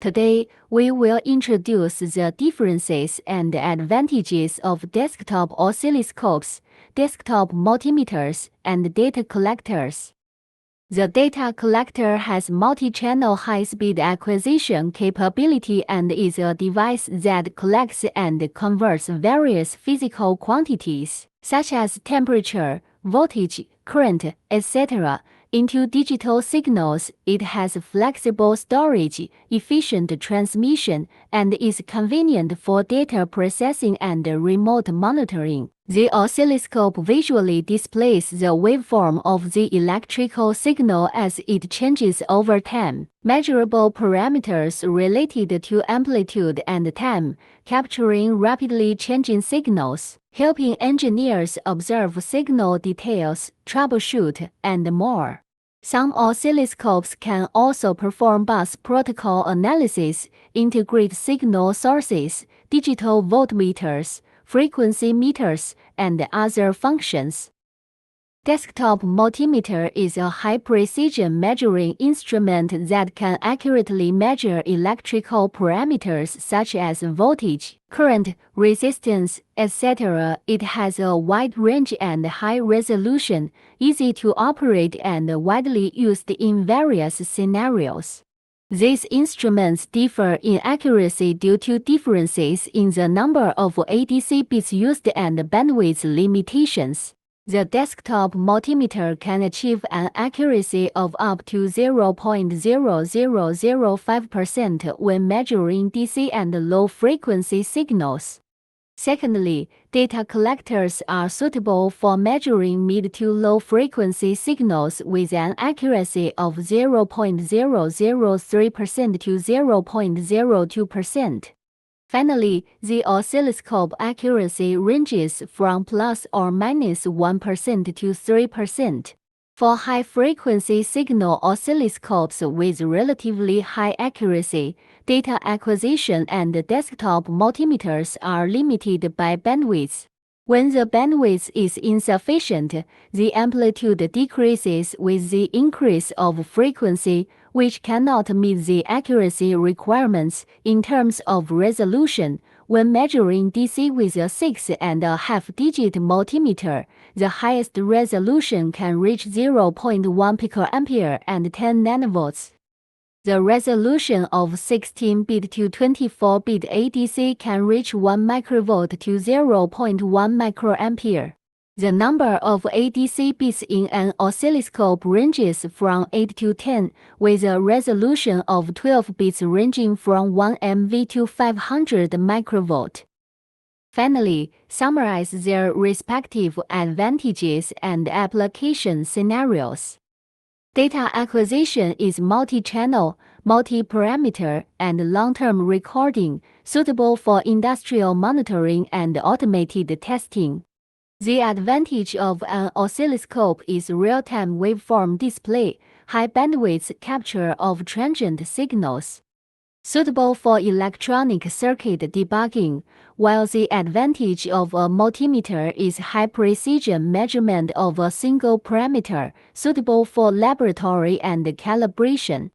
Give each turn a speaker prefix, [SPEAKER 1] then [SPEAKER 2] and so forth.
[SPEAKER 1] Today, we will introduce the differences and advantages of desktop oscilloscopes, desktop multimeters, and data collectors. The data collector has multi-channel high-speed acquisition capability and is a device that collects and converts various physical quantities, such as temperature, voltage, current, etc., into digital signals. It has flexible storage, efficient transmission, and is convenient for data processing and remote monitoring. The oscilloscope visually displays the waveform of the electrical signal as it changes over time. Measurable parameters related to amplitude and time, capturing rapidly changing signals, helping engineers observe signal details, troubleshoot, and more. Some oscilloscopes can also perform bus protocol analysis, integrate signal sources, digital voltmeters, frequency meters, and other functions. Desktop multimeter is a high-precision measuring instrument that can accurately measure electrical parameters such as voltage, current, resistance, etc. It has a wide range and high resolution, easy to operate, and widely used in various scenarios. These instruments differ in accuracy due to differences in the number of ADC bits used and bandwidth limitations. The desktop multimeter can achieve an accuracy of up to 0.0005% when measuring DC and low-frequency signals. Secondly, data collectors are suitable for measuring mid to low-frequency signals with an accuracy of 0.003% to 0.02%. Finally, the oscilloscope accuracy ranges from plus or minus 1% to 3%. For high-frequency signal oscilloscopes with relatively high accuracy, data acquisition and desktop multimeters are limited by bandwidth. When the bandwidth is insufficient, the amplitude decreases with the increase of frequency, which cannot meet the accuracy requirements in terms of resolution. When measuring DC with a 6.5-digit multimeter, the highest resolution can reach 0.1 picoampere and 10 nanovolts. The resolution of 16-bit to 24-bit ADC can reach 1 microvolt to 0.1 microampere. The number of ADC bits in an oscilloscope ranges from 8 to 10, with a resolution of 12 bits ranging from 1 MV to 500 microvolt. Finally, summarize their respective advantages and application scenarios. Data acquisition is multi-channel, multi-parameter, and long-term recording, suitable for industrial monitoring and automated testing. The advantage of an oscilloscope is real-time waveform display, high bandwidth capture of transient signals, suitable for electronic circuit debugging, while the advantage of a multimeter is high-precision measurement of a single parameter, suitable for laboratory and calibration.